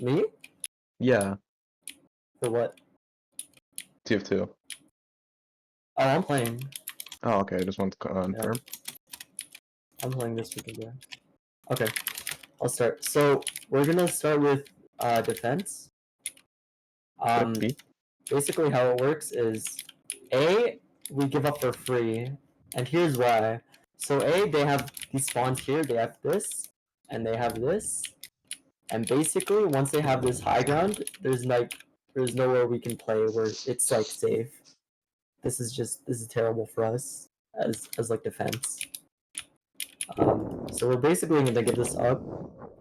Me? Yeah, For what? TF2. Oh, I'm playing. Oh, okay. I just want to confirm. I'm playing this weekend, yeah. Okay, I'll start. So we're gonna start with defense. B. Basically how it works is A, we give up for free, and here's why. So A, they have these spawns here, they have this, and they have this, and basically once they have this high ground, there's nowhere we can play where it's like safe. This is terrible for us as like defense. So we're basically gonna give this up.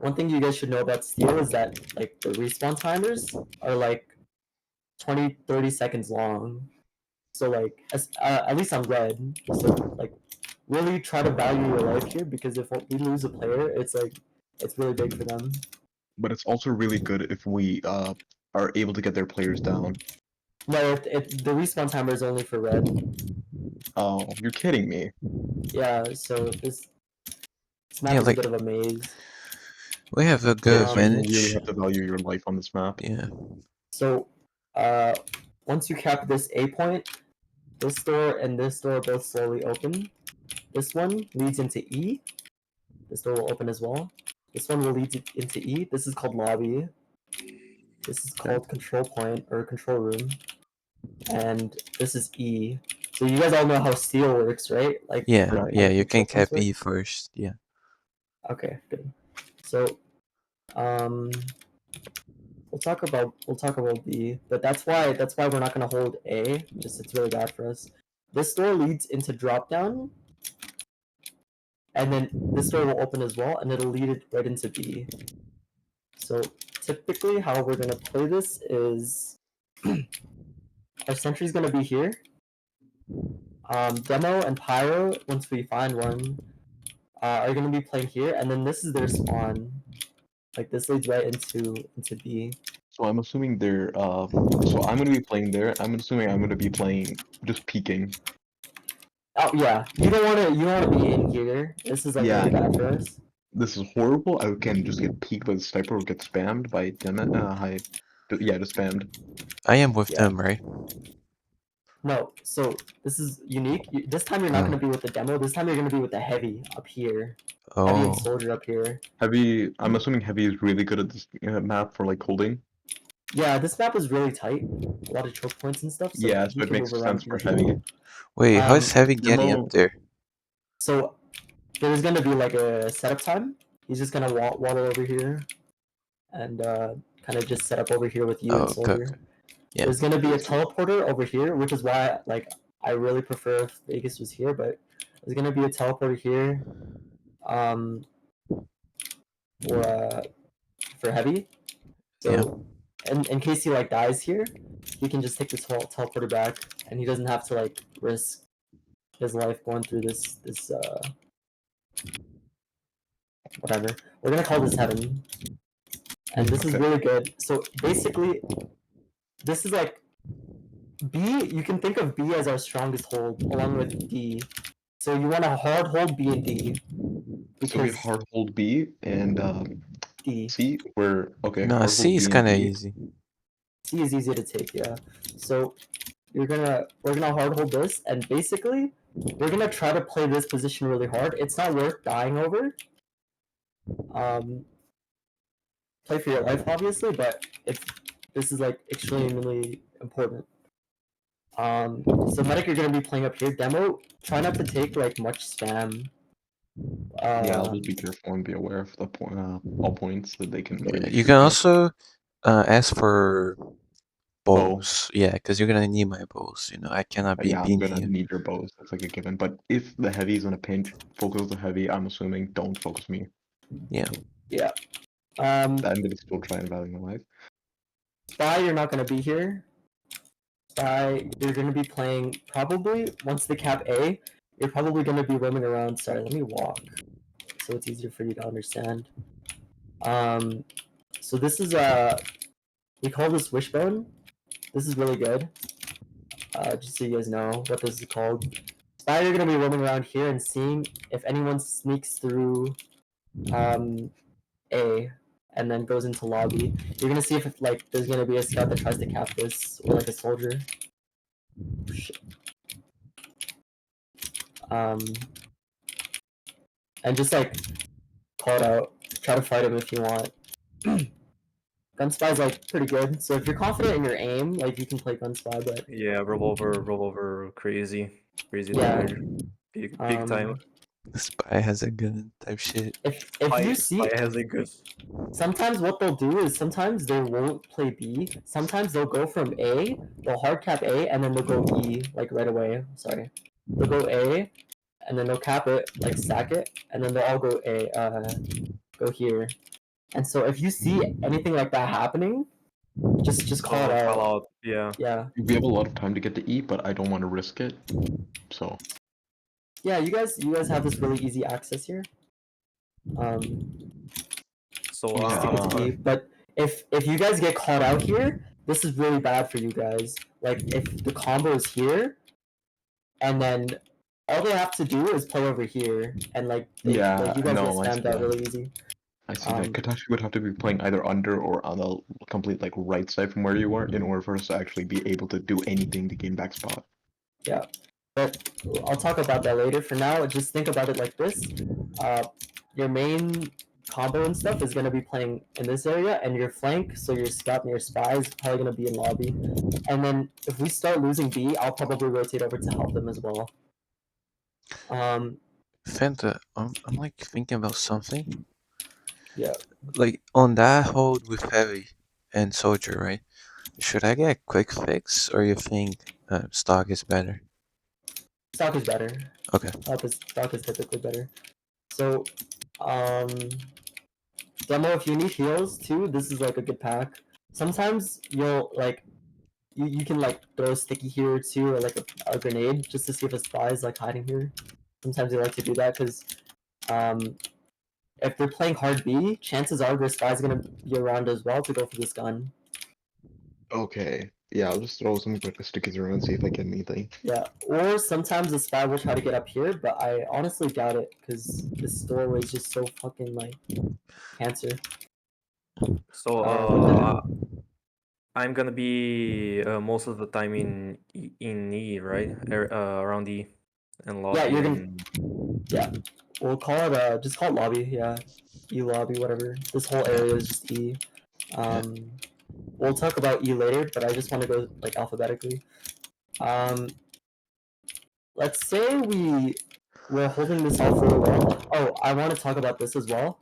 One thing you guys should know about Steel is that like the respawn timers are like 20-30 seconds long. So like at least I'm red. So like really try to value your life here, because if we lose a player, it's really big for them. But it's also really good if we are able to get their players down. No, the respawn timer is only for red. Oh, you're kidding me. Yeah, so this map Yeah, is like a bit of a maze. we have a good Yeah, so you really advantage. have to value your life on this map. Yeah. So once you cap this A point, this door and this door both slowly open. This one leads into E. This door will open as well. This one will lead into E. This is called lobby. This is called control point or control room. And this is E. So you guys all know how steel works, right? Like Yeah, Right. yeah, how you control can cap points work? E first. Yeah. Okay, good. So we'll talk about B, but that's why we're not gonna hold A. Just it's really bad for us. This door leads into drop down, and then this door will open as well, and it'll lead it right into B. So typically, how we're gonna play this is our sentry's gonna be here. Demo and Pyro, once we find one, are gonna be playing here, and then this is their spawn. Like this leads right into B. So I'm assuming they're so I'm gonna be playing there. I'm assuming I'm gonna be playing just peeking. Oh yeah, you don't wanna be in here. This is like Yeah. really bad for us. This is horrible. I can just get peeked by the sniper or get spammed by yeah, just spammed. I am with Yeah. them, right? No, so this is unique. This time you're not gonna be with the demo. This time you're gonna be with the heavy up here. Heavy and Oh. soldier up here. Heavy. I'm assuming heavy is really good at this map for like holding. Yeah, this map is really tight. A lot of choke points and stuff. So Yeah, he so it can makes move around sense for easily. heavy. Wait, how is Heavy getting Demo. up there? So there's gonna be like a setup time. He's just gonna waddle over here, and kind of just set up over here with you and Oh, soldier. okay. Yeah. There's gonna be a teleporter over here, which is why like I really prefer if Vegas was here, but there's gonna be a teleporter here. For heavy. So Yeah. in case he like dies here, he can just take this teleporter back, and he doesn't have to like risk his life going through this whatever. We're gonna call this heaven. And this is really good. So basically, this is like B, you can think of B as our strongest hold along with D. So you want to hard hold B and D. So we hard hold B and D. C. We're okay. No, hard C hold is B and kind of D. easy. C is easy to take, yeah. So we're gonna hard hold this, and basically we're gonna try to play this position really hard. It's not worth dying over. Play for your life, obviously, but this is like extremely important. So medic, you're gonna be playing up here. Demo, try not to take like much spam. Yeah, I'll just be careful and be aware of the all points that they can really You shoot can me. also ask for Bow. bows. Yeah, because you're gonna need my bows. You know, I cannot be Yeah, I'm beating gonna you. need your bows. That's like a given. But if the heavy is in a pinch, focus the heavy. I'm assuming don't focus me. Yeah. Yeah. I'm gonna still try and value my life. Spy, you're not gonna be here. Spy, you're gonna be playing probably once they cap A. You're probably gonna be roaming around. Sorry, let me walk so it's easier for you to understand. So this is we call this wishbone. This is really good. Just so you guys know what this is called. Spy, you're gonna be roaming around here and seeing if anyone sneaks through A, and then goes into lobby. You're gonna see if like there's gonna be a scout that tries to cap this or like a soldier. Shit. And just like call it out. Try to fight him if you want. Gun spy's like pretty good. So if you're confident in your aim, like you can play gun spy, but Yeah, revolver, crazy yeah. damage, big time. Spy has a gun type shit. If Spy, you see, Spy has a good. sometimes what they'll do is sometimes they won't play B. Sometimes they'll go from A, they'll hard cap A, and then they'll go E like right away. Sorry, they'll go A, and then they'll cap it, like stack it, and then they'll all go A, go here. And so if you see anything like that happening, just call it Call out. out. Yeah. Yeah, We have a lot of time to get to E, but I don't want to risk it. So yeah. You guys have this really easy access here. So You just stick it to E. But if you guys get caught out here, this is really bad for you guys. Like if the combo is here, and then all they have to do is play over here, and like Yeah, like you guys no, I get see spammed out that. really easy. I see that. Katashi would have to be playing either under or on the complete like right side from where you are in order for us to actually be able to do anything to gain back spot. Yeah, but I'll talk about that later. For now, just think about it like this: your main combo and stuff is going to be playing in this area, and your flank, so your scout and your spy is probably going to be in lobby. And then if we start losing B, I'll probably rotate over to help them as well. Fanta, I'm like thinking about something. Yeah. Like on that hold with heavy and soldier, right? Should I get quick fix or you think stock is better? Stock is better. Okay. Stock is typically better. So, demo, if you need heals too, this is like a good pack. Sometimes you'll like you can like throw a sticky here or two or like a grenade just to see if a spy is like hiding here. Sometimes you like to do that because if they're playing hard B, chances are their spy is gonna be around as well to go for this gun. Okay. Yeah, I'll just throw some quick stickies around and see if I get anything. Yeah, or sometimes the spy will try to get up here, but I honestly doubt it because this doorway is just so fucking like cancer. So I'm gonna be most of the time in E, right? Around E and lobby. Yeah, you're gonna. and... Yeah, we'll call it just call it lobby. Yeah, E lobby, whatever. This whole area is just E. We'll talk about E later, but I just want to go like alphabetically. Let's say we're holding this off really well. Oh, I want to talk about this as well.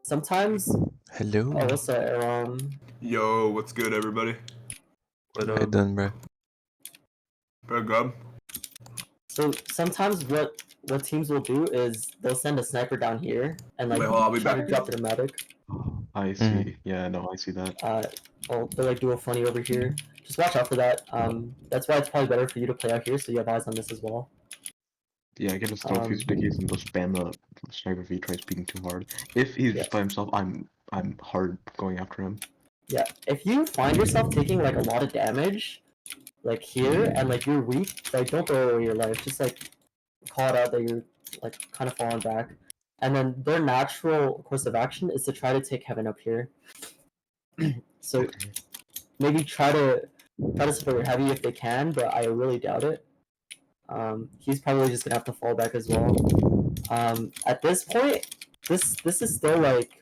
Sometimes. Hello. Oh, what's that? Yo, what's good, everybody? But Right done, bro. Very good. So sometimes what teams will do is they'll send a sniper down here and like Wait, hold on, I'll be try to back. drop their medic. I see. Yeah, no, I see that. They'll like do a funny over here. Just watch out for that. That's why it's probably better for you to play out here so you have eyes on this as well. Yeah, I can just throw a few stickies and just spam the sniper if he tries peeking too hard. If he's just by himself, I'm hard going after him. Yeah, if you find yourself taking like a lot of damage, like here, and like you're weak, like don't throw away your life. Just like call it out that you're like kind of falling back. And then their natural course of action is to try to take heaven up here. So maybe try to support your heavy if they can, but I really doubt it. He's probably just gonna have to fall back as well. At this point, this is still like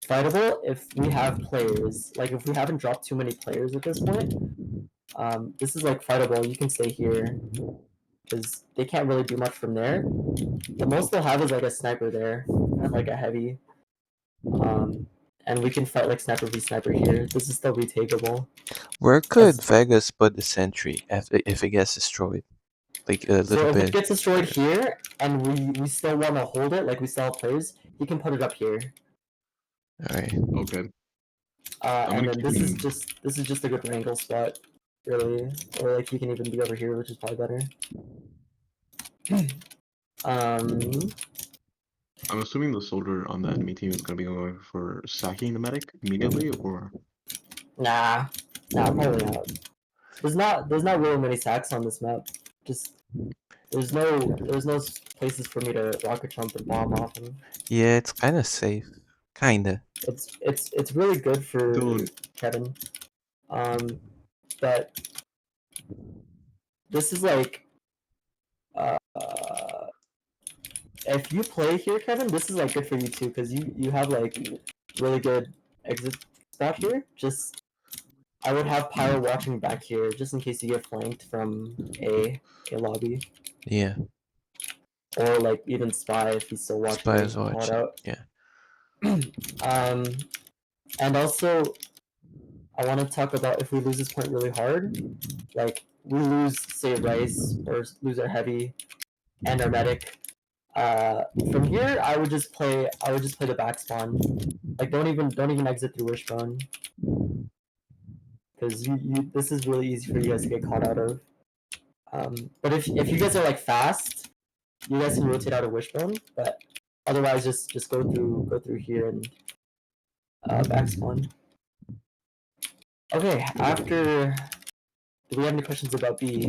fightable if we have players. Like if we haven't dropped too many players at this point, this is like fightable. You can stay here because they can't really do much from there. The most they'll have is like a sniper there and like a heavy. And we can fight like sniper v sniper here. This is still retakeable. Where could Vegas put the sentry if it gets destroyed? Like a little So if bit. it gets destroyed here and we still want to hold it, like we still have players, he can put it up here. Alright. Okay. And then this is just a good wrangle spot, really. Or like he can even be over here, which is probably better. I'm assuming the soldier on the enemy team is going to be going for sacking the medic immediately, or Nah, probably not. There's not really many sacks on this map. Just there's no places for me to rocket jump and bomb off him. Yeah, it's kind of safe. Kinda. It's really good for Don't. Kevin. But this is like uh, if you play here, Kevin, this is like good for you too, because you have like really good exit spot here. Just I would have Pyro watching back here, just in case you get flanked from a lobby, Yeah. or like even Spy if he's still watching Spy you is call it watching. out. Yeah. And also I want to talk about if we lose this point really hard, like we lose say Rice or lose our heavy and our medic. From here, I would just play the back spawn. Like don't even exit through Wishbone, because you this is really easy for you guys to get caught out of. But if you guys are like fast, you guys can rotate out of Wishbone. But otherwise, just go through here and back spawn. Okay, after. Do we have any questions about B?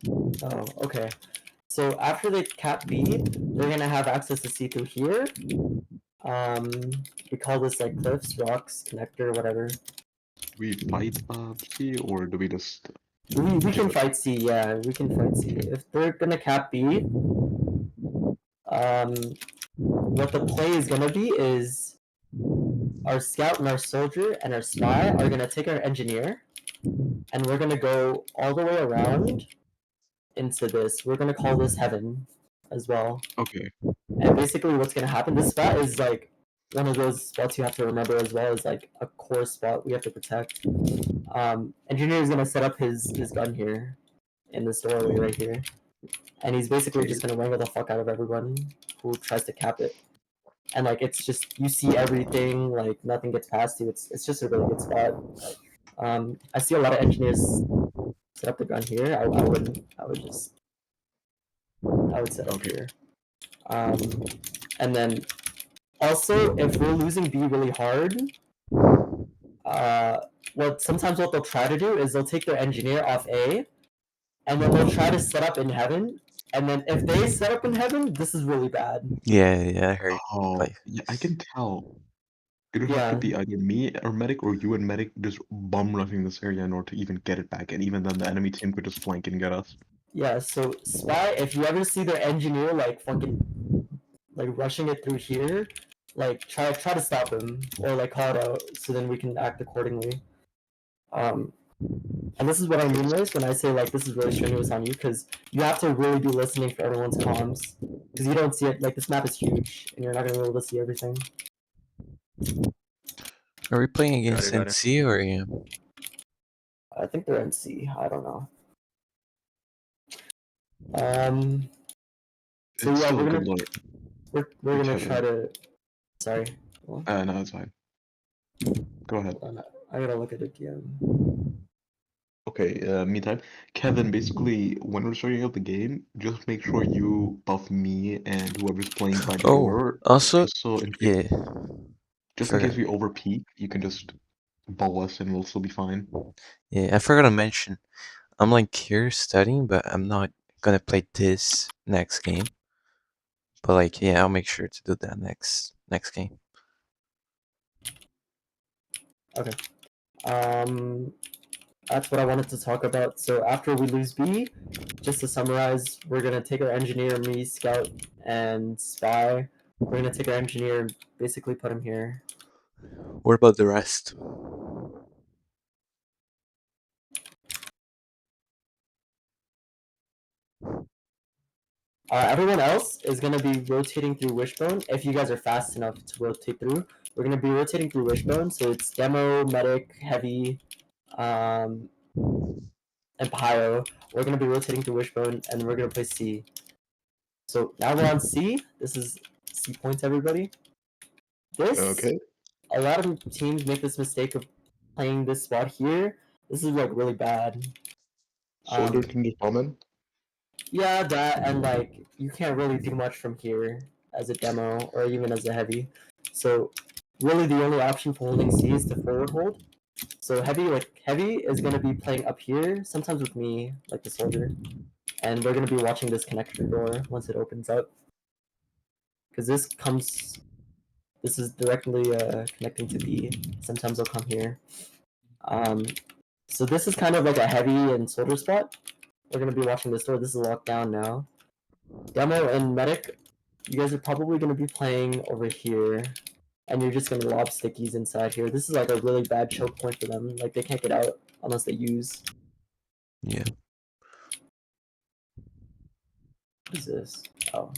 Oh, okay. So after they cap B, they're gonna have access to C through here. We call this like cliffs, rocks, connector, whatever. We fight C, or do we just We can it? fight C, yeah, we can fight C. If they're gonna cap B, what the play is gonna be is our scout and our soldier and our spy are gonna take our engineer, and we're gonna go all the way around into this. We're gonna call this heaven as well. Okay. And basically what's gonna happen, this spot is like one of those spots you have to remember as well as like a core spot we have to protect. Engineer is gonna set up his gun here in this doorway right here. And he's basically just gonna wrangle the fuck out of everyone who tries to cap it. And like it's just you see everything, like nothing gets past you. It's just a really good spot. I see a lot of engineers set up the gun here. I would set up here. And then also if we're losing B really hard, sometimes what they'll try to do is they'll take their engineer off A, and then they'll try to set up in heaven. And then if they set up in heaven, this is really bad. Yeah, I heard. Oh, Like, yeah, I can tell. It would have Yeah. to be either me or medic, or you and medic just bum rushing this area in order to even get it back, and even then the enemy team could just flank and get us. Yeah, so Spy, if you ever see their engineer like fucking like rushing it through here, like try to stop him or like call it out so then we can act accordingly. And this is what I mean, Race, when I say like this is really strenuous on you, because you have to really be listening for everyone's comms, because you don't see it. Like this map is huge, and you're not gonna be able to see everything. are we playing against Got it. NC or AM? I think they're in C. I don't know. So It's yeah, still a we're good gonna look. we're gonna Kevin. try to. Sorry. Well, No, it's fine. Go ahead. hold on, I gotta look at it again. Okay, meantime, Kevin, basically, when we're starting out the game, just make sure you buff me and whoever's playing by the Oh, door, also, just so in case, yeah, just in case forgot. we overpeak, you can just bow us and we'll still be fine. Yeah, I forgot to mention. I'm like here studying, but I'm not gonna play this next game. But like, yeah, I'll make sure to do that next game. Okay. That's what I wanted to talk about. So after we lose B, just to summarize, we're gonna take our engineer, me, scout, and spy. We're gonna take our engineer and basically put him here. What about the rest? Everyone else is gonna be rotating through Wishbone. If you guys are fast enough to rotate through, we're gonna be rotating through Wishbone. So it's demo, medic, heavy, and pyro. We're gonna be rotating through Wishbone, and we're gonna play C. So now we're on C. This is C points, everybody. This Okay. a lot of teams make this mistake of playing this spot here. This is like really bad. Soldier can just bomb in? Yeah, that and like you can't really do much from here as a demo or even as a heavy. So really the only option for holding C is to forward hold. So heavy is gonna be playing up here, sometimes with me, like the soldier. And we're gonna be watching this connector door once it opens up. because this is directly connecting to B. Sometimes they'll come here. So this is kind of like a heavy and soldier spot. We're gonna be watching this door. This is locked down now. Demo and medic, you guys are probably gonna be playing over here, and you're just gonna lob stickies inside here. This is like a really bad choke point for them. Like they can't get out unless they use. Yeah. What is this? Oh,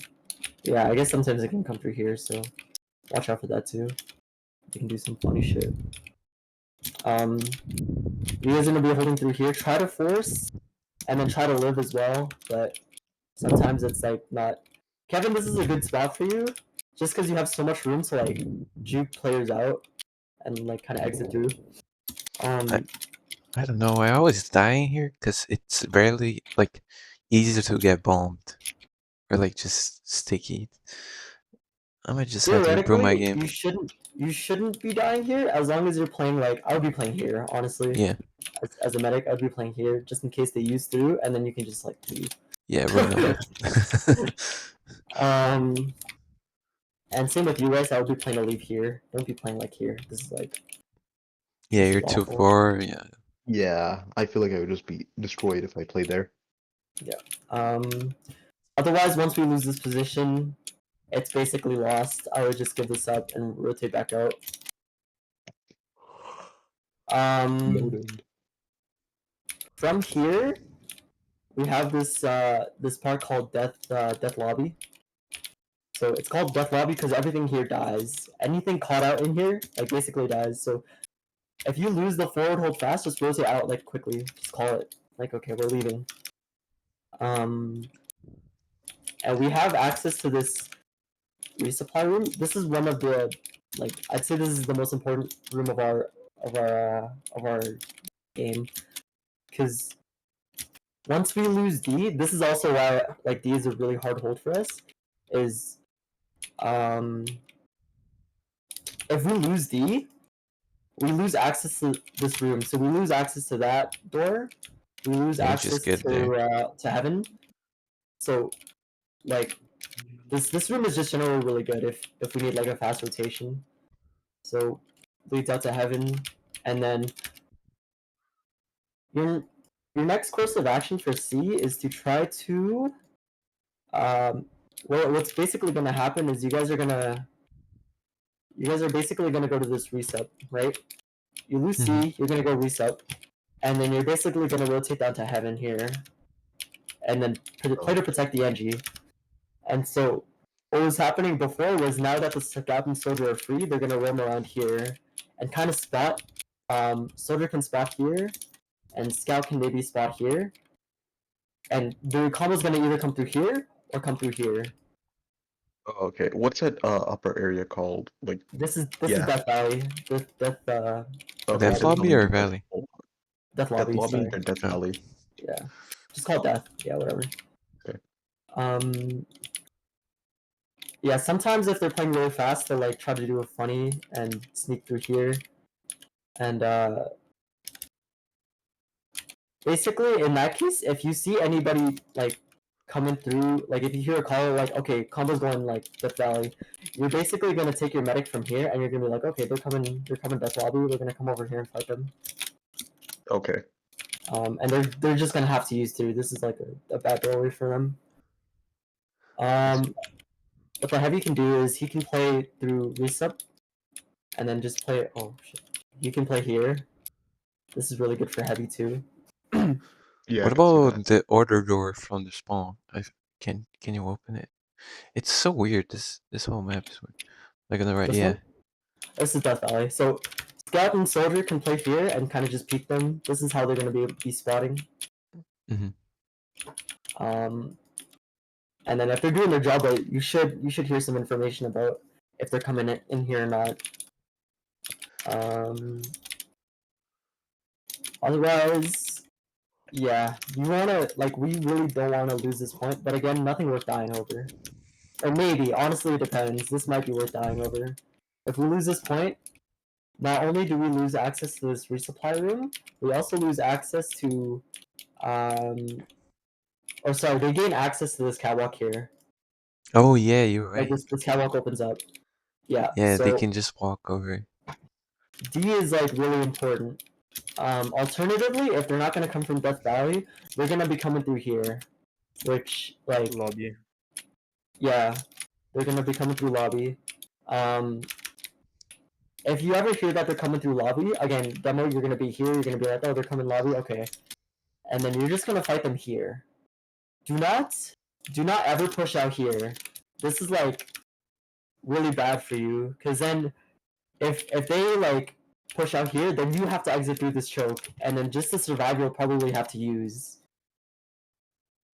yeah. I guess sometimes it can come through here, so watch out for that too. You can do some funny shit. You guys are gonna be holding through here. Try to force, and then try to live as well. But sometimes it's like not. Kevin, this is a good spot for you, just because you have so much room to like juke players out and like kind of exit through. I don't know. I always die in here because it's barely like easier to get bombed or like just sticky. I might just have to improve my Theoretically, game. you shouldn't be dying here as long as you're playing like I would be playing here honestly. Yeah. As a medic, I'd be playing here just in case they use through, and then you can just like leave. Yeah, run away. And same with you guys. I would be playing to leave here. Don't be playing like here. This is like Yeah, this you're is too awful. far. Yeah. Yeah, I feel like I would just be destroyed if I played there. Otherwise, once we lose this position, it's basically lost. I would just give this up and rotate back out. Noted. From here, we have this this part called Death Lobby. So it's called Death Lobby because everything here dies. Anything caught out in here, like basically dies. So if you lose the forward hold fast, just rotate out like quickly. Just call it like okay, we're leaving. And we have access to this resupply room. This is one of the like I'd say this is the most important room of our game because once we lose D, this is also why like D is a really hard hold for us. Is if we lose D, we lose access to this room. So we lose access to that door. We lose Yeah, access just get there. to heaven. So like this room is just generally really good if we need like a fast rotation. So leads out to heaven, and then your next course of action for C is to try to well what's basically gonna happen is you guys are basically gonna go to this reset, right? You lose C, you're gonna go reset, and then you're basically gonna rotate down to heaven here, and then play to protect the NG. And so what was happening before was now that the scout and soldier are free, they're gonna roam around here and kind of spot. Soldier can spot here, and scout can maybe spot here, and the combo's gonna either come through here or come through here. Oh, okay, what's that upper area called? Like, This is Yeah. Death Valley. Death Death Lobby or Valley? Death Death Lobby. Lobby Sorry. or Death Oh. Valley? Yeah. Just call it Death. Yeah, whatever. Okay. Yeah, sometimes if they're playing really fast, they'll like try to do a funny and sneak through here. And basically in that case, if you see anybody like coming through, like if you hear a call like, okay, combo's going like Death Valley, you're basically gonna take your medic from here and you're gonna be like, okay, they're coming Death Lobby, we're gonna come over here and fight them. Okay. And they're just gonna have to use through. This is like a bad doorway for them. What the heavy can do is he can play through resup, and then just play. Oh shit! You can play here. This is really good for heavy too. Yeah. What I can see about that. the order door from the spawn? Can you open it? It's so weird. This whole map is weird. Like on the right, This yeah. one? This is Death Valley. So scout and soldier can play here and kind of just peek them. This is how they're gonna be spotting. And then if they're doing their job right, you should hear some information about if they're coming in here or not. Otherwise, yeah, you wanna like we really don't want to lose this point, but again, nothing worth dying over. Or maybe, honestly, it depends. This might be worth dying over. If we lose this point, not only do we lose access to this resupply room, we also lose access to, or sorry, they gain access to this catwalk here. Oh yeah, you're Like right. this catwalk opens up. Yeah. Yeah, they So can just walk over. D is like really important. Alternatively, if they're not gonna come from Death Valley, they're gonna be coming through here, which like Lobby. yeah, they're gonna be coming through lobby. If you ever hear that they're coming through lobby, again, demo, you're gonna be here. You're gonna be like, oh, they're coming lobby, okay, and then you're just gonna fight them here. Do not ever push out here. This is like really bad for you, because then if they like push out here, then you have to exit through this choke, and then just to survive, you'll probably have to use.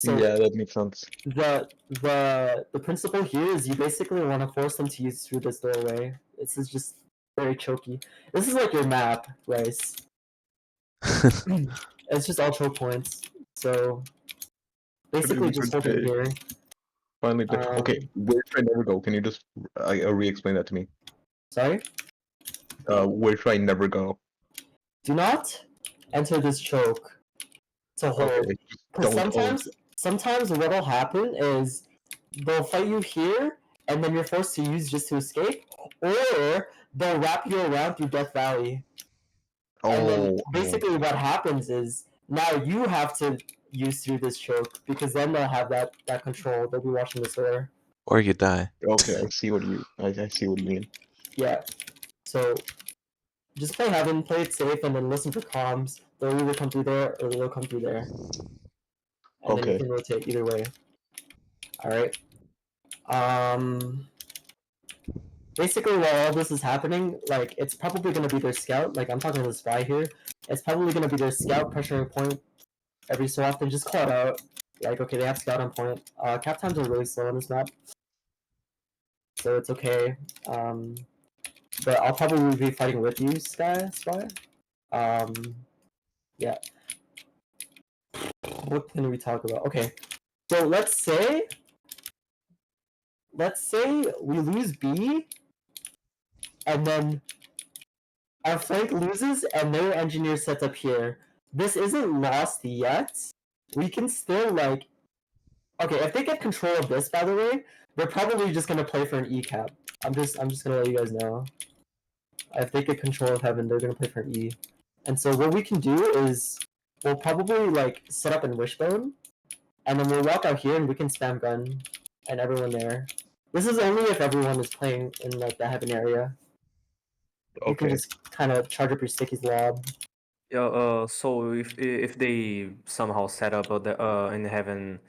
So Yeah, that makes sense. the principle here is you basically want to force them to use through this doorway. This is just very choky. This is like your map, Rice. It's just all choke points. So basically, just hold it here. Finally, okay, where should I never go? Can you just re-explain that to me? Sorry. Where should I never go? Do not enter this choke to hold. Okay, just Because don't. sometimes what'll happen is they'll fight you here, and then you're forced to use just to escape, or they'll wrap you around through Death Valley. And then basically what happens is now you have to use through this choke, because then they'll have that control. They'll be watching this door. Or you die. Okay, I see what you mean. Yeah. So just play Heaven, play it safe, and then listen for comms. They'll either come through there or they'll come through there. And then you Okay. can rotate either way. Alright. Basically while all this is happening, like it's probably gonna be their scout, like I'm talking to the spy here. It's probably gonna be their scout pressuring point every so often. Just call it out. Like, okay, they have scout on point. Cap times are really slow on this map. So it's okay. But I'll probably be fighting with you, Spy. Yeah. What can we talk about? Okay. So let's say we lose B, and then our flank loses, and their engineer sets up here. This isn't lost yet. We can still like, okay, if they get control of this, by the way, they're probably just gonna play for an E cap. I'm just gonna let you guys know. If they get control of Heaven, they're gonna play for an E. And so what we can do is we'll probably like set up in Wishbone, and then we'll walk out here and we can spam gun and everyone there. This is only if everyone is playing in like the Heaven area. You can just kind of charge up your stickies lob. Yeah. So if they somehow set up in Heaven,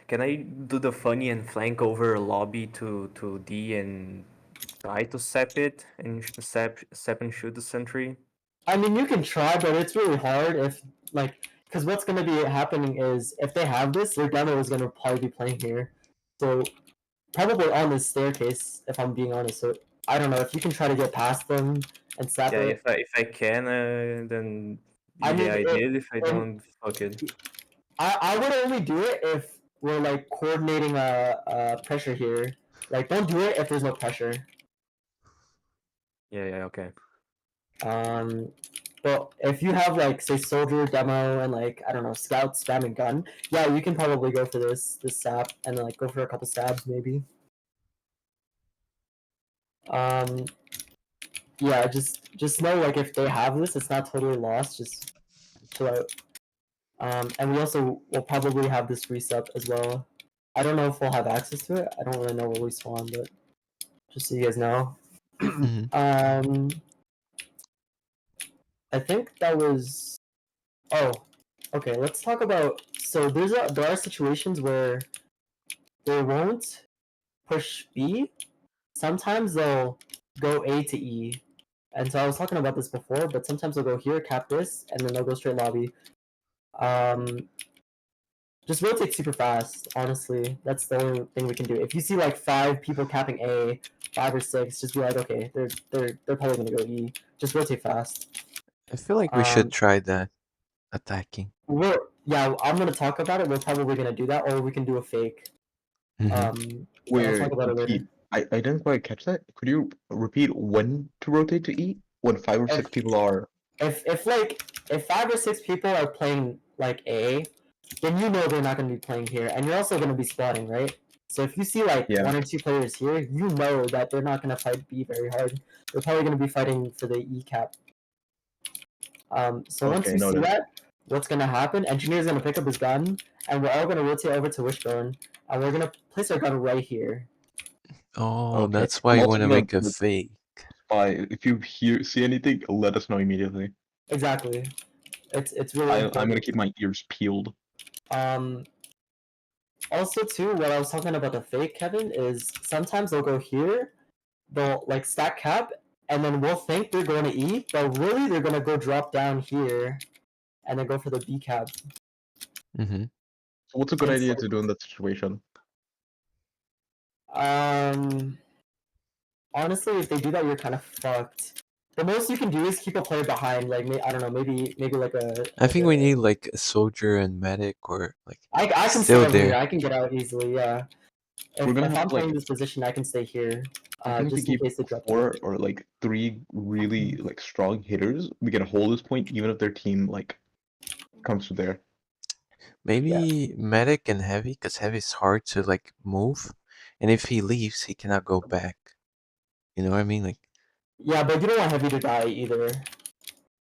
can I do the funny and flank over lobby to D and try to sep it and sep and shoot the sentry? I mean, you can try, but it's really hard if like, because what's gonna be happening is if they have this, their demo is gonna probably be playing here. So probably on this staircase, if I'm being honest. So I don't know if you can try to get past them and sap Yeah, it. if I can, then I mean, yeah, I did. If I don't, fuck it. I would only do it if we're like coordinating a pressure here. Like, don't do it if there's no pressure. Yeah, okay. But if you have like say soldier demo and like I don't know scout spamming gun, yeah, you can probably go for this sap and then like go for a couple stabs maybe. Yeah, just know like if they have this, it's not totally lost. Just chill out. And we also will probably have this reset as well. I don't know if we'll have access to it. I don't really know where we spawn, but just so you guys know. I think that was. Oh, okay. Let's talk about. So there are situations where they won't push B. Sometimes they'll go A to E. And so I was talking about this before, but sometimes they'll go here, cap this, and then they'll go straight lobby. Just rotate super fast, honestly. That's the only thing we can do. If you see like 5 people capping A, 5 or 6, just be like, okay, they're probably gonna go E. Just rotate fast. I feel like we should try that attacking. Yeah, I'm gonna talk about it. We're probably gonna do that, or we can do a fake. I'll talk about it later. I didn't quite catch that. Could you repeat when to rotate to E? When 5 or 6 people are. If 5 or 6 people are playing like A, then you know they're not gonna be playing here, and you're also gonna be spotting, right? So if you see like Yeah. 1 or 2 players here, you know that they're not gonna fight B very hard. They're probably gonna be fighting for the E cap. So once Okay, you see noted. that, what's gonna happen? Engineer's gonna pick up his gun, and we're all gonna rotate over to Wishbone, and we're gonna place our gun right here. Oh, Okay. that's why I'm you also want to gonna make a fake. spy. If you see anything, let us know immediately. Exactly. It's really I'm important. gonna keep my ears peeled. Also too, what I was talking about the fake, Kevin, is sometimes they'll go here, they'll like stack cap, and then we'll think they're going to E, but really they're gonna go drop down here, and then go for the B cap. Mm-hmm. So what's a good It's idea like- to do in that situation? Honestly, if they do that, you're kind of fucked. The most you can do is keep a player behind, like I don't know, maybe like a. I think we need like a soldier and medic, or like I can stay still over here. there. I can get out easily. Yeah. We're gonna If have I'm to, like, playing this position, I can stay here. I think if we Just in keep case they drop. 4 or like 3 really like strong hitters, we can hold this point even if their team like comes to there. Maybe medic and heavy, because heavy is hard to like move, and if he leaves, he cannot go back. You know what I mean? Like, Yeah, but you don't want heavy to die either.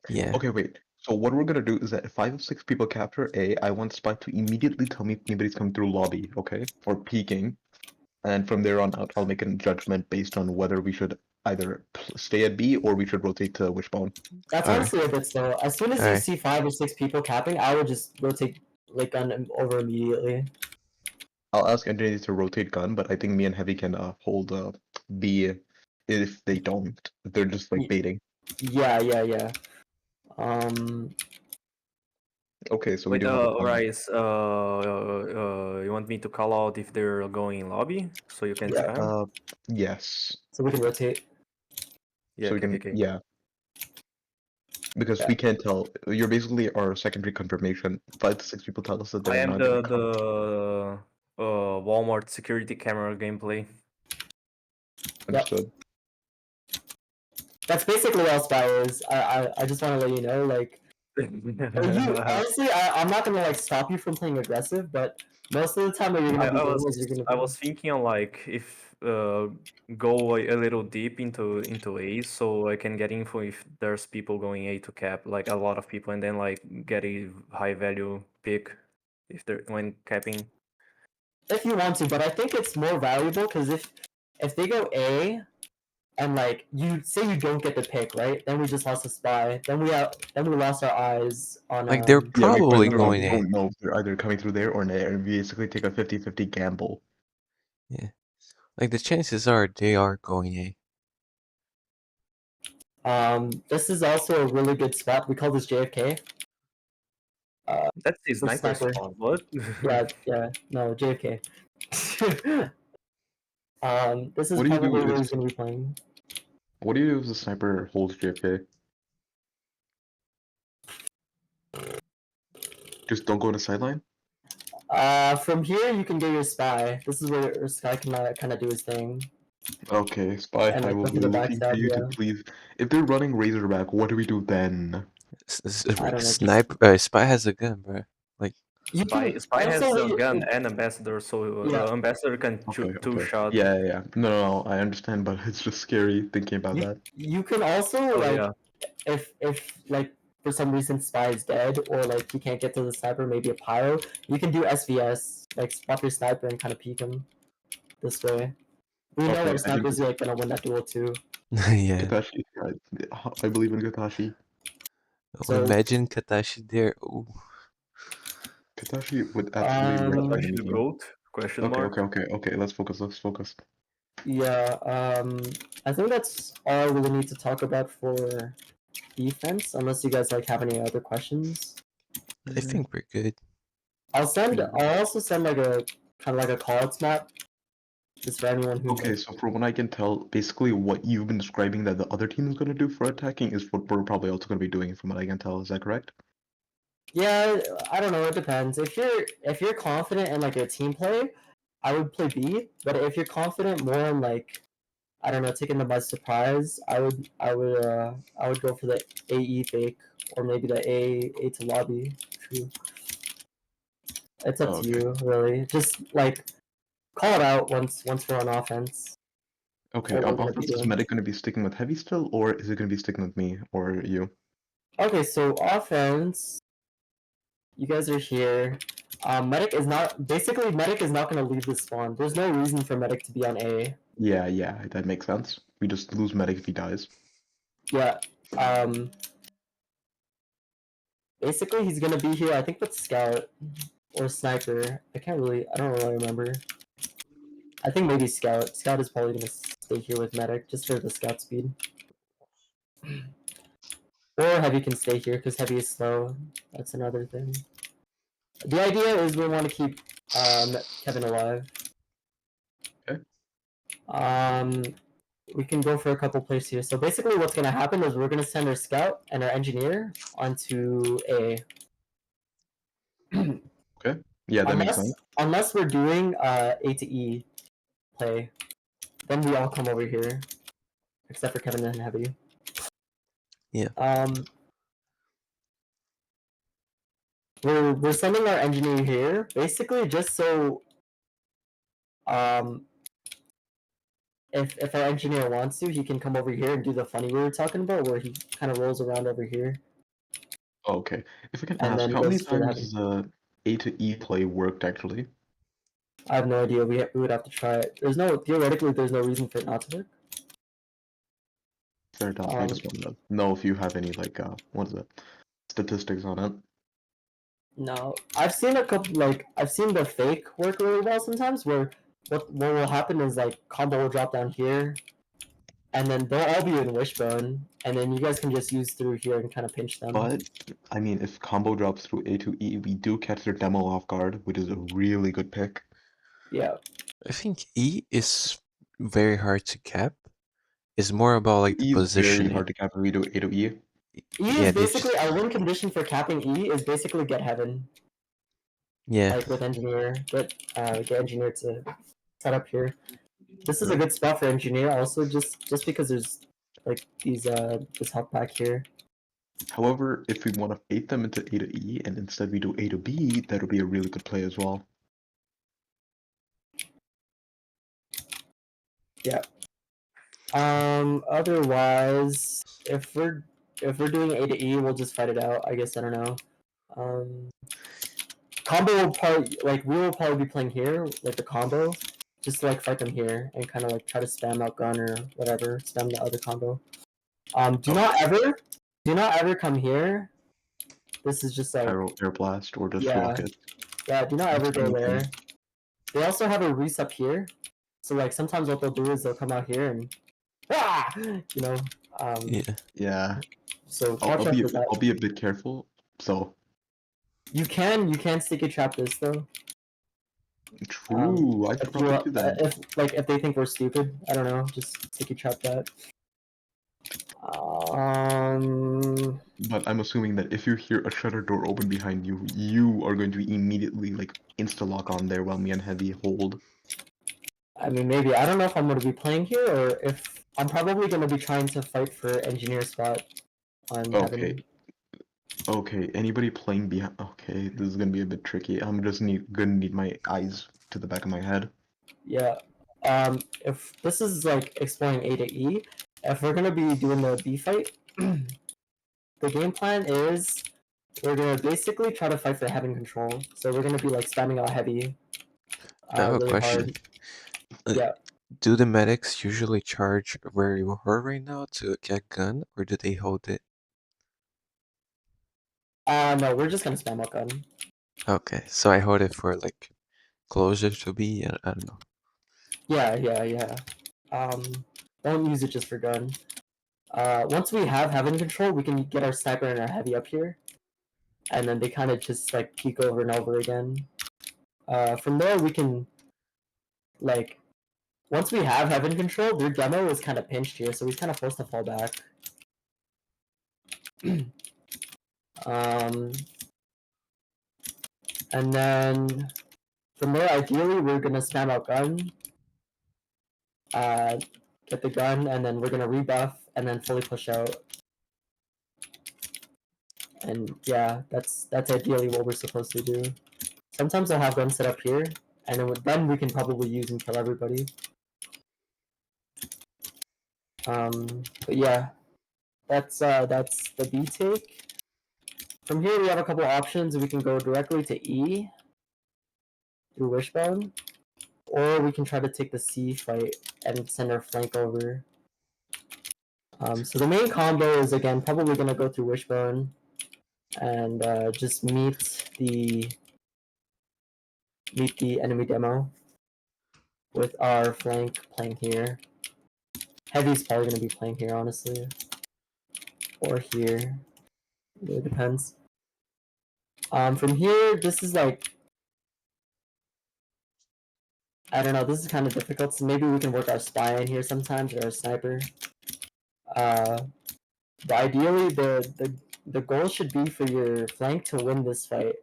yeah. Okay, wait. So what we're gonna do is that if 5 of 6 people capture A, I want Spy to immediately tell me if anybody's coming through lobby, okay? Or peeking. And from there on out, I'll make a judgment based on whether we should either stay at B or we should rotate to Wishbone. That's Alright. honestly a bit slow. As soon as you Alright. see 5 or 6 people capping, I would just rotate like gun over immediately. I'll ask engineers to rotate gun, but I think me and Heavy can hold B if they don't. If they're just like baiting. Yeah. Okay, so we Wait, do have a plan. Rise, you want me to call out if they're going in lobby so you can Yeah. spam? Yes. So we can rotate. Yeah, So we can, yeah. Because Yeah. we can't tell. You're basically our secondary confirmation. 5 to 6 people tell us that I they're am not gonna come. the Walmart security camera gameplay. Understood. That's basically all Spy is. I just want to let you know, like, you honestly, I'm not gonna like stop you from playing aggressive, but most of the time what you're gonna be doing is you're gonna. I was thinking on like if go a little deep into A so I can get info if there's people going A to cap, like a lot of people, and then like get a high value pick if they're when capping. If you want to, but I think it's more valuable because if they go A, and like you say you don't get the pick, right? Then we just lost a Spy. Then we lost our eyes on. Like, they're Yeah, we probably don't going A. know if they're either coming through there or there, and we basically take a 50-50 gamble. Yeah. Like, the chances are they are going A. This is also a really good spot. We call this JFK. That's the For sniper sniper. spawn. What? Yeah, no, JFK. This is What do you do probably where if he's gonna be playing. What do you do if the sniper holds JFK? Just don't go to sideline? From here you can get your Spy. This is where Sky can kind of do his thing. Okay, Spy, And I like will go be for the looking for backstab, you to yeah. please. If they're running Razorback, what do we do then? I don't know. Sniper, Spy has a gun, bro. Like, You Spy, can Spy has also a gun and ambassador, so Yeah. ambassador can shoot Okay, two okay. shots. Yeah. No, I understand, but it's just scary thinking about that. you can also Oh like yeah. if like for some reason Spy is dead or like you can't get to the sniper, maybe a pyro, you can do SVS, like spot your sniper and kind of peek him this way. We know Okay, our I think sniper's like gonna win that duel too. yeah. Katashi, I believe in Katashi. So- Imagine Katashi there. Ooh. Katashi would absolutely Um, rectify the Katashi the meeting. goat? Question mark. Okay. Let's focus. Yeah, I think that's all I really need to talk about for defense, unless you guys like have any other questions. I think we're good. I'll also send like a kind of like a callouts map, just for anyone who. Okay, so from what I can tell, basically what you've been describing that the other team is going to do for attacking is what we're probably also going to be doing from what I can tell. Is that correct? Yeah, I don't know. It depends. If you're confident in like your team play, I would play B. But if you're confident more in like, I don't know, taking them by surprise, I would go for the AE fake or maybe the A to lobby. True. It's up Oh, to okay. you, really. Just like call it out once we're on offense. Okay, What we're on gonna be offense, is doing. Medic going to be sticking with heavy still, or is it going to be sticking with me or you? Okay, so offense, you guys are here. Medic is not gonna leave the spawn. There's no reason for Medic to be on A. Yeah, that makes sense. We just lose Medic if he dies. Yeah. Basically he's gonna be here, I think with Scout or Sniper. I don't really remember. I think maybe Scout. Scout is probably gonna stay here with Medic just for the Scout speed. Or Heavy can stay here because Heavy is slow. That's another thing. The idea is we want to keep Kevin alive. Okay. We can go for a couple plays here. So basically what's going to happen is we're going to send our Scout and our Engineer onto A. Okay. Yeah, that makes sense. Unless we're doing A to E play, then we all come over here. Except for Kevin and Heavy. Yeah. We're sending our Engineer here, basically just so if our Engineer wants to, he can come over here and do the funny we were talking about, where he kind of rolls around over here. Oh, okay. If I can And ask, then how many goes for the times A to E play worked actually? I have no idea. We would have to try it. Theoretically, there's no reason for it not to work. Fair enough. I just want to know if you have any like what is it? Statistics on it. No, I've seen a couple. I've seen the fake work really well sometimes. Where what will happen is like combo will drop down here, and then they'll all be in Wishbone, and then you guys can just use through here and kind of pinch them. But I mean, if combo drops through A to E, we do catch their demo off guard, which is a really good pick. Yeah. I think E is very hard to cap. It's more about like the E is very positioning. hard to cap if we do A to E. E Yeah, is they basically just- our win condition for capping E is basically get Heaven. Yeah. Like with Engineer, get Engineer to set up here. This is a good spot for Engineer also, just because there's like this health pack here. However, if we want to bait them into A to E and instead we do A to B, that would be a really good play as well. Yeah. Otherwise, if we're doing A to E, we'll just fight it out. I guess I don't know. Combo will probably we will probably be playing here, like the combo, just to fight them here and kind of try to spam out gun or whatever, spam the other combo. Do not ever come here. This is just like Air blast or just yeah. rocket. Yeah, do not ever go Okay. there. They also have a Reese up here. So sometimes what they'll do is they'll come out here and Yeah. Yeah. So I'll watch out for that. be a bit careful. So You can sticky trap this though. true. I could probably do that. If they think we're stupid, I don't know, just sticky trap that. But I'm assuming that if you hear a shutter door open behind you, you are going to be immediately insta lock on there while me and Heavy hold. I mean, maybe. I don't know if I'm going to be playing here or if I'm probably going to be trying to fight for engineer spot on Okay. Heaven. Okay, anybody playing behind? Okay, this is gonna be a bit tricky. I'm just gonna need my eyes to the back of my head. Yeah. If this is exploring A to E, if we're gonna be doing the B fight, the game plan is we're gonna basically try to fight for Heaven control. So we're gonna be spamming out heavy. I have a really question. Hard. Yeah. Do the medics usually charge where you are right now to get gun, or do they hold it? No, we're just gonna spam out gun. Okay, so I hold it for closer to B. I don't know. Yeah. Don't use it just for gun. Once we have Heaven control, we can get our sniper and our heavy up here, and then they kind of just peek over and over again. From there, we can once we have Heaven control, their demo is kind of pinched here, so he's kind of forced to fall back. And then from there, ideally, we're gonna spam out gun, get the gun, and then we're gonna rebuff, and then fully push out. And yeah, that's ideally what we're supposed to do. Sometimes I'll have gun set up here, and then we can probably use and kill everybody. But yeah, that's the B take. From here we have a couple options. We can go directly to E through Wishbone, or we can try to take the C fight and send our flank over. So the main combo is again probably gonna go through Wishbone and just meet the enemy demo with our flank playing here. Heavy's probably gonna be playing here, honestly, or here. It really depends. From here, this is like, I don't know. This is kind of difficult. So maybe we can work our spy in here sometimes or our sniper. But ideally, the goal should be for your flank to win this fight.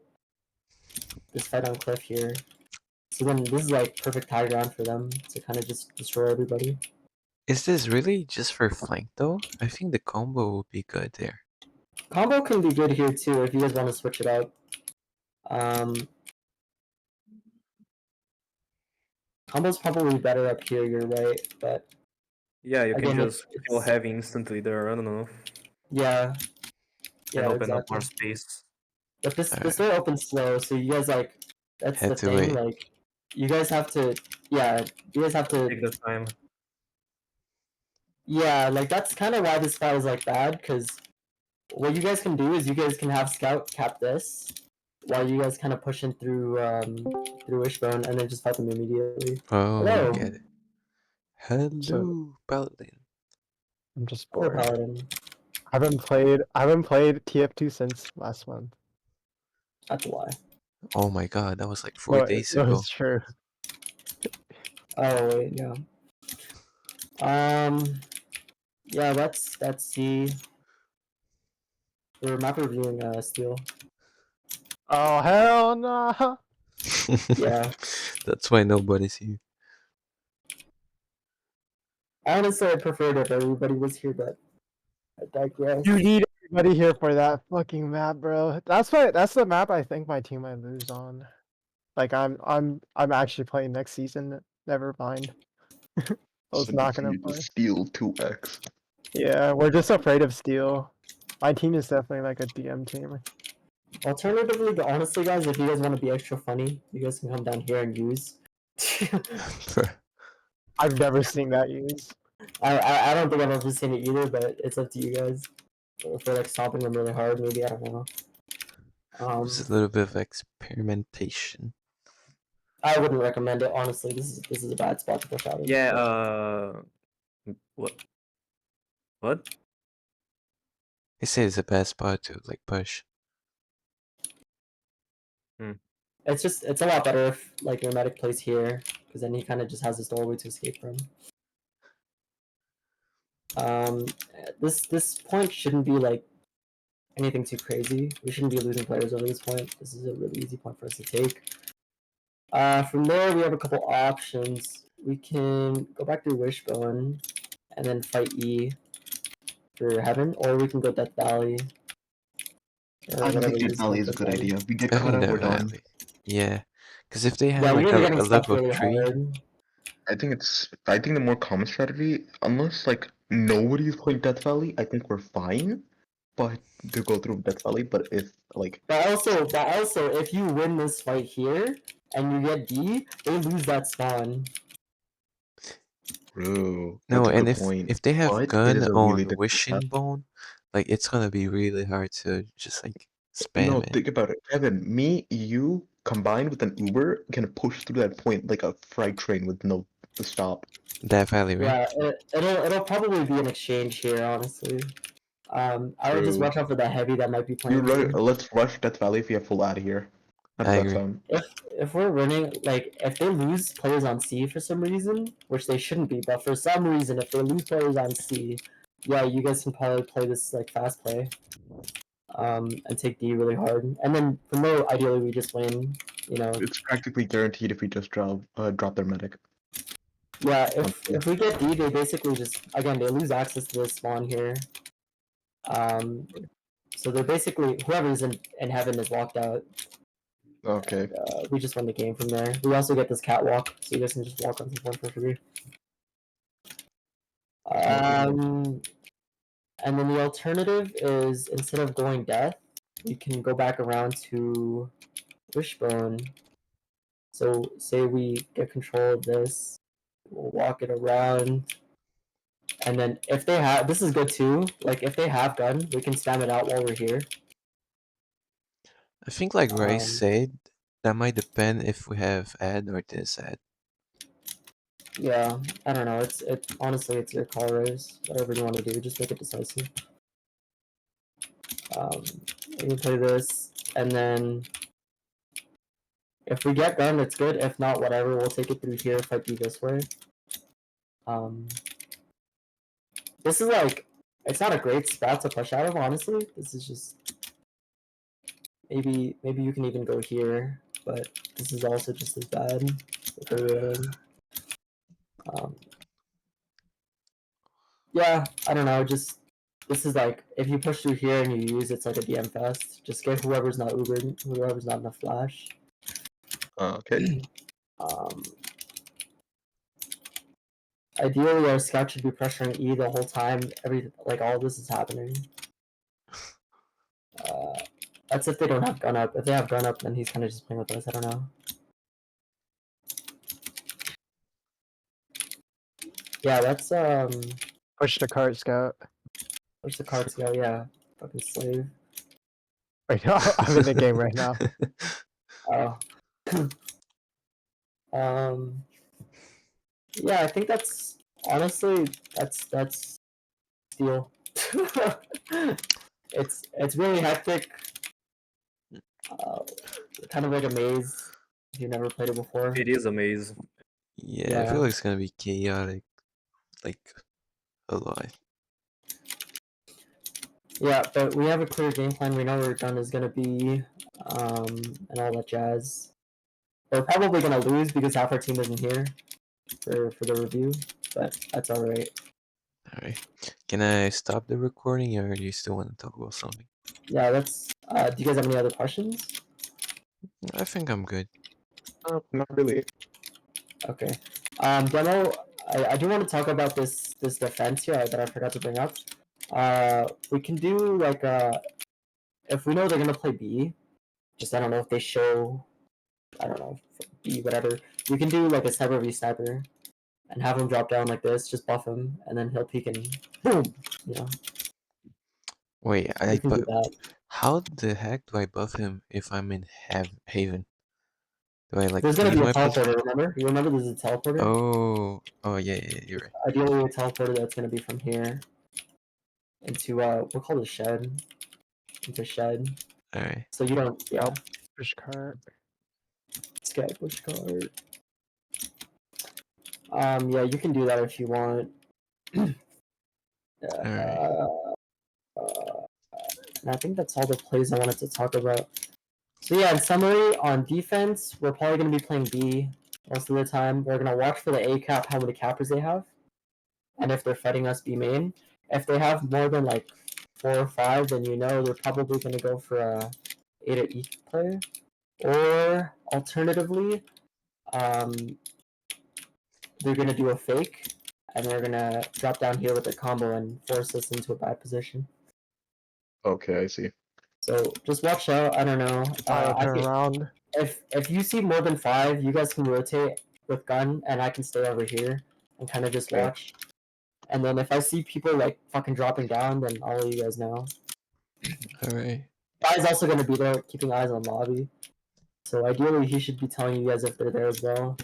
This fight on cliff here. So then this is like perfect high ground for them to kind of just destroy everybody. Is this really just for flank though? I think the combo would be good there. Combo can be good here too if you guys want to switch it up. Combo's probably better up here, you're right, but Yeah, you can again, just kill it's heavy instantly there. I don't know, yeah, and yeah, open up exactly. more space. But this Alright. door opens slow, so you guys like that's Had the to thing. wait. Like you guys have to, yeah, you guys have to, Take the time. yeah, like that's kind of why this spot is like bad. Because what you guys can do is you guys can have scout cap this while you guys kind of pushing through Wishbone and then just fight them immediately. Oh, Hello, get it. Hello, So- Paladin. I'm just hello, bored. Paladin. I haven't played TF2 since last month. That's a lie. Oh my god, that was like 4 No, days it ago. was true. Oh wait, yeah. Yeah, that's C. We're map reviewing Steel. Oh hell no! Yeah. That's why nobody's here. Honestly, I preferred if everybody was here, but I digress. You need everybody here for that fucking map, bro. That's the map I think my team might lose on. Like I'm actually playing next season. Never mind. I was Send not it to gonna you to play. steal 2x. Yeah, we're just afraid of steel. My team is definitely like a DM team. Alternatively, but honestly, guys, if you guys want to be extra funny, you guys can come down here and use. I've never seen that used. I don't think I've ever seen it either, but it's up to you guys. If they're like stomping them really hard, maybe I don't know. It's a little bit of experimentation. I wouldn't recommend it. Honestly, this is a bad spot to push out of. Yeah. What? What? They say it's the best spot to like push. It's a lot better if like your medic plays here, because then he kind of just has this doorway to escape from. This point shouldn't be like anything too crazy. We shouldn't be losing players over this point. This is a really easy point for us to take. From there, we have a couple options. We can go back to Wishbone and then fight E for Heaven, or we can go Death Valley. Or I don't whatever think you Death guys want Valley is a Death good Valley. idea. We get I caught think out, we're that done. valley. Yeah. Because if they Yeah, have you like guys are getting a stuck level really 3, hard. I think the more common strategy, unless like nobody's playing Death Valley, I think we're fine. But to go through Death Valley, but if like But also, if you win this fight here and you get D, they lose that spawn. bro, no, that's a and good point. if they have But it gun is a really on difficult wishing map. bone, like it's gonna be really hard to just like No, spam it. think about it. Kevin, me, you combined with an Uber can push through that point like a freight train with no stop. That valley, right? Yeah, it'll probably be an exchange here, honestly. I would just True. watch out for the heavy that might be You're playing right. here. Let's rush Death Valley if we have full out of here. How does I that agree. sound? If we're running, like, if they lose players on C for some reason, which they shouldn't be, but for some reason, if they lose players on C, yeah, you guys can probably play this like fast play, and take D really hard, and then from there, ideally, we just win. You know, It's practically guaranteed if we just drop their medic. yeah. If we get D, they basically just again they lose access to this spawn here. So they're basically whoever's in heaven is locked out. Okay. We just won the game from there. We also get this catwalk, so you guys can just walk on this one for free. And then the alternative is, instead of going death, we can go back around to Wishbone. So say we get control of this, we'll walk it around, and then if they have, this is good too, like if they have gun, we can spam it out while we're here. I think like Rice Um, said, that might depend if we have ad or this ad. Yeah, I don't know. Honestly, it's your call, Rose. Whatever you want to do, just make it decisive. We can play this, and then if we get gun, it's good. If not, whatever. We'll take it through here. Fight B this way. This is like, it's not a great spot to push out of. Honestly, this is just maybe you can even go here, but this is also just as bad with the railing. Yeah, I don't know. Just this is like, if you push through here and you use it's like a DM fest. Just get whoever's not Ubering, whoever's not enough flash. Okay. Ideally, our scout should be pressuring E the whole time. All this is happening. That's if they don't have gun up. If they have gun up, then he's kind of just playing with us. I don't know. Yeah, that's Push the cart, Scout. where's the cards go? Yeah, fucking slave. Wait, I'm in the game right now. Oh. Yeah, I think that's honestly that's steal. It's really hectic. Kind of like a maze if you've never played it before. It is a maze. Yeah, I feel Yeah. like it's gonna be chaotic, like a lot. Yeah, but we have a clear game plan. We know where gun is gonna be, and all that jazz. We're probably gonna lose because half our team isn't here for the review, but that's all right. Alright. Can I stop the recording or do you still want to talk about something? Yeah, that's. Do you guys have any other questions? I think I'm good. Not really. Okay. Demo. I do want to talk about this defense here that I forgot to bring up. We can do like if we know they're gonna play B, just I don't know if they show, I don't know, B whatever. You can do like a sniper v sniper, and have him drop down like this. Just buff him, and then he'll peek and boom. You know. Wait, You can do that. how the heck do I buff him if I'm in Haven? Do I like There's gonna leave be a my position? teleporter. Remember? You remember there's a teleporter. Oh yeah, you're right. Ideally, a teleporter that's gonna be from here into we'll call it shed. Into shed. Alright. So you don't. Yeah. Yep. Push cart. Sky push card. Yeah, you can do that if you want. Alright. And I think that's all the plays I wanted to talk about. So yeah, in summary, on defense, we're probably going to be playing B most of the time. We're going to watch for the A cap, how many cappers they have, and if they're fighting us B main. If they have more than like 4 or 5, then you know they're probably going to go for a A to E player. Or alternatively, they're going to do a fake, and they're going to drop down here with a combo and force us into a bad position. Okay, I see. So just watch out. I don't know. I'll I turn think around. if you see more than 5, you guys can rotate with gun, and I can stay over here and kind of just Okay. watch. And then if I see people like fucking dropping down, then I'll let you guys know. Alright. Guy's also gonna be there, keeping eyes on lobby. So ideally, he should be telling you guys if they're there as well.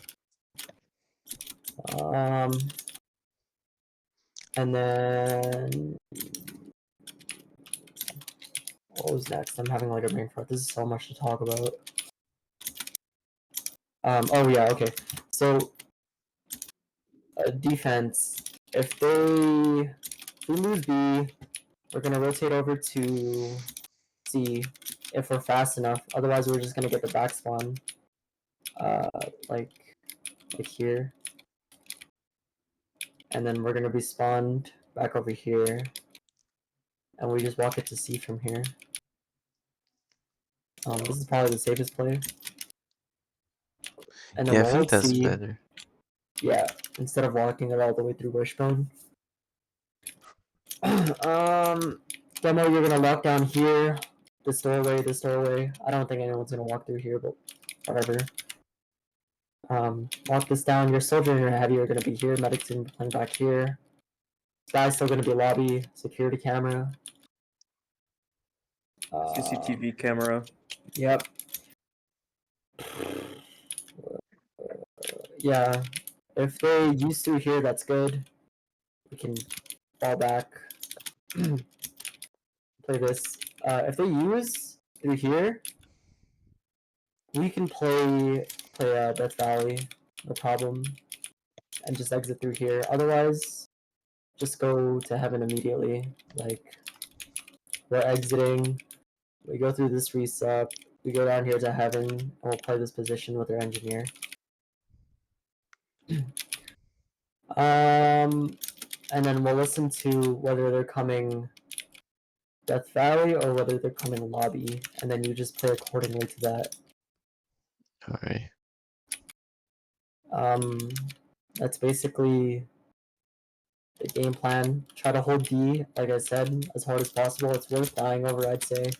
And then what was next? I'm having like a brain fart. This is so much to talk about. Oh yeah, okay. So defense. If we lose B, we're gonna rotate over to C if we're fast enough. Otherwise, we're just gonna get the back spawn, like here, and then we're gonna be spawned back over here, and we just walk it to C from here. This is probably the safest play. And then Yeah, I we'll think hold that's C. better. Yeah, instead of walking it all the way through Wishbone. Demo, you're gonna lock down here. This doorway, this doorway. I don't think anyone's gonna walk through here, but whatever. Lock this down. Your soldier and your heavy are gonna be here. Medic's gonna be playing back here. Guy's still gonna be lobby. Security camera. CCTV camera. Yep. Yeah. If they use through here, that's good. We can fall back. Play this. If they use through here, we can play Death Valley, no problem, and just exit through here. Otherwise, just go to heaven immediately. Like, we're exiting. We go through this reset. We go down here to heaven, and we'll play this position with our engineer. And then we'll listen to whether they're coming Death Valley or whether they're coming lobby, and then you just play accordingly to that. Alright. That's basically the game plan. Try to hold D, like I said, as hard as possible. It's worth dying over, I'd say.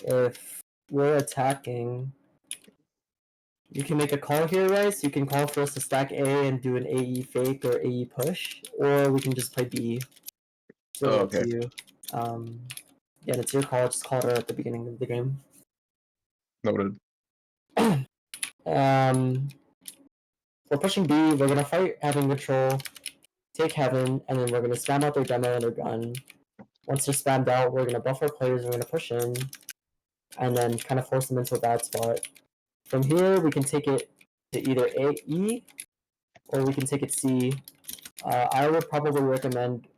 If we're attacking, you can make a call here, Rice. You can call for us to stack A and do an AE fake or AE push, or we can just play B. It's really up to you. Yeah, it's your call. Just call it right at the beginning of the game. Noted. We're pushing B. We're gonna fight having control, take heaven, and then we're gonna spam out their demo and their gun. Once they're spammed out, we're gonna buff our players. We're gonna push in, and then kind of force them into a bad spot. From here, we can take it to either E or we can take it C. I would probably recommend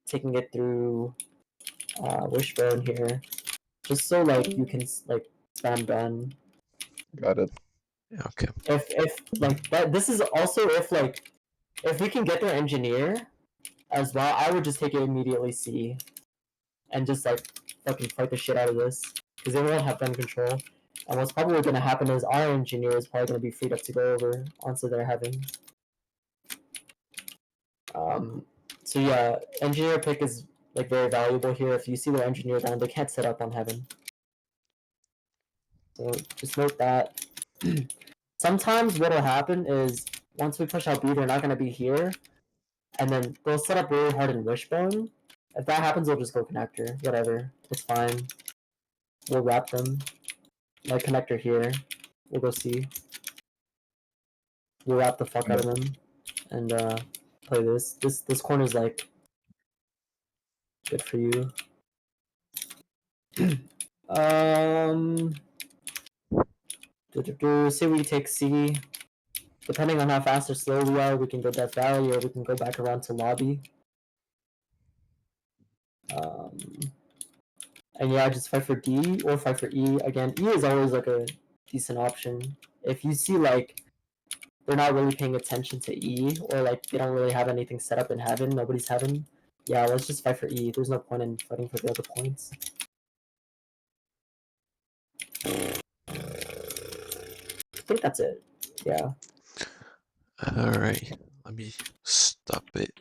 taking it through Wishbone here, just so like you can like spam gun. Got it. Okay. If like that, this is also if we can get their engineer as well, I would just take it immediately C, and just like fucking fight the shit out of this because they won't have gun control. And what's probably gonna happen is our engineer is probably gonna be freed up to go over onto their heaven. So yeah, engineer pick is like very valuable here. If you see their engineer down, they can't set up on heaven. So just note that. Sometimes what'll happen is once we push out B, they're not gonna be here, and then they'll set up really hard in Wishbone. If that happens, we'll just go connector. Whatever, it's fine. We'll wrap them. Like connector here. We'll go C. We'll wrap the fuck out of them, and play this. This corner's like good for you. Say we take C. Depending on how fast or slow we are, we can go Death Valley or we can go back around to lobby. And yeah, just fight for D or fight for E. Again, E is always like a decent option. If you see like they're not really paying attention to E or like they don't really have anything set up in heaven, nobody's heaven, yeah, let's just fight for E. There's no point in fighting for the other points. I think that's it. Yeah. Alright. Let me stop it.